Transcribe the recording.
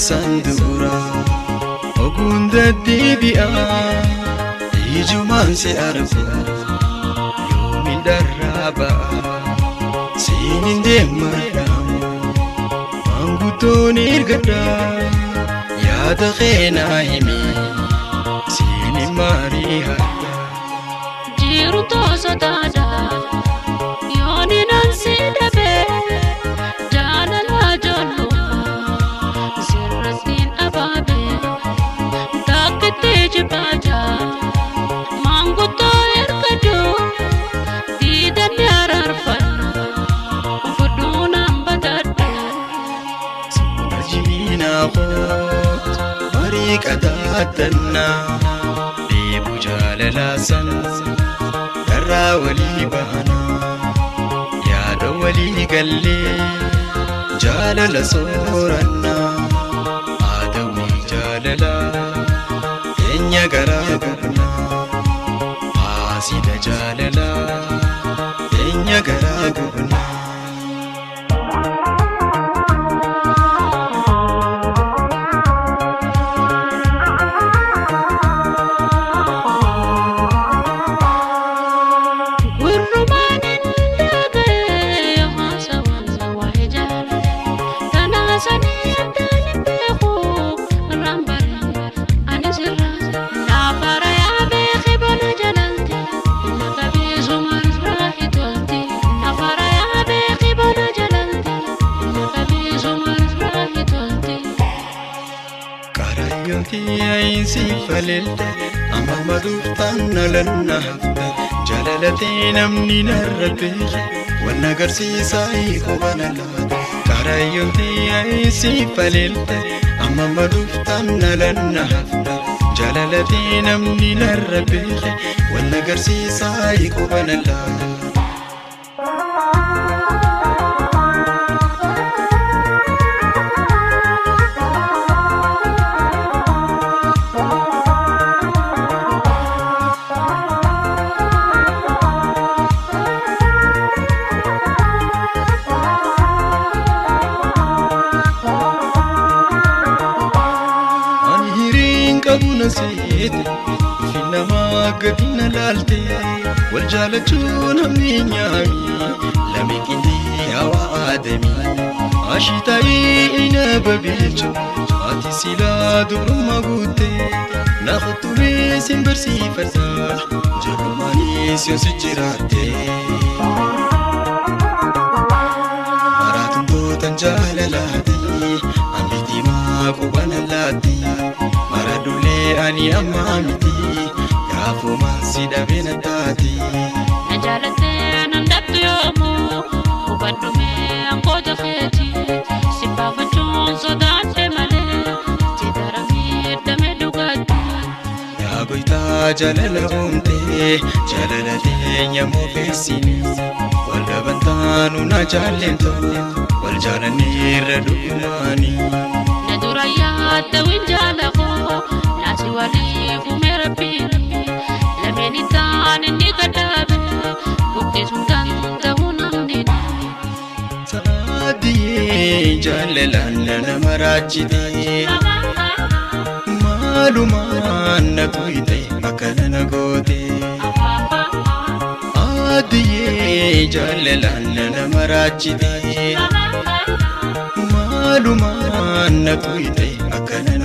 Sandura ogunda dibia ijuman se arfu yomin daraba sininde madam manguton irgada ya da khena himi sini mariha jiru to sadada yoni nan se dabe jalala jollo baja mangu to erkado tidak diararfan fuduna badada sinajina qot bariqatatna debu jalalasan darra wali bahana ya da wali galle jalala soranna adawi jalala nya garaguna asida jalala nya garaguna Ay si falilta amma maduftan lanna hafta jalalati namni narrabe wana garsi sai ko banala karayunti ay si falilta amma maduftan lanna hafta jalalati namni narrabe wana garsi sai ko banala نسيت فينا ما قدنا لالتي والجالتون هميني لمك انتي يا آدمي عشتاي إنا ببيجو عاتي سلا دور ما قوتي ناخدو بيسين برسي فرزاح جرماني سيو سجراتي مراتن دوتن جاللاتي عميتي ما قوانا لاتي ani amamiti yafu masida benatati najalate nandatu yomu ubadume angoja kheti sipafa chonzo dante male tidarami dame dugati ya goita jalala umte jalalate nyamo fesini wala bantanu na jalento wal jalani radumani naduraya tawinjala ko wali fumera pirapi lameni tan ni kadabe bukti sundan tahunandi saadi jalalan na marachidi maluman na tuite makana na gote adi jalalan na marachidi maluman na tuite makana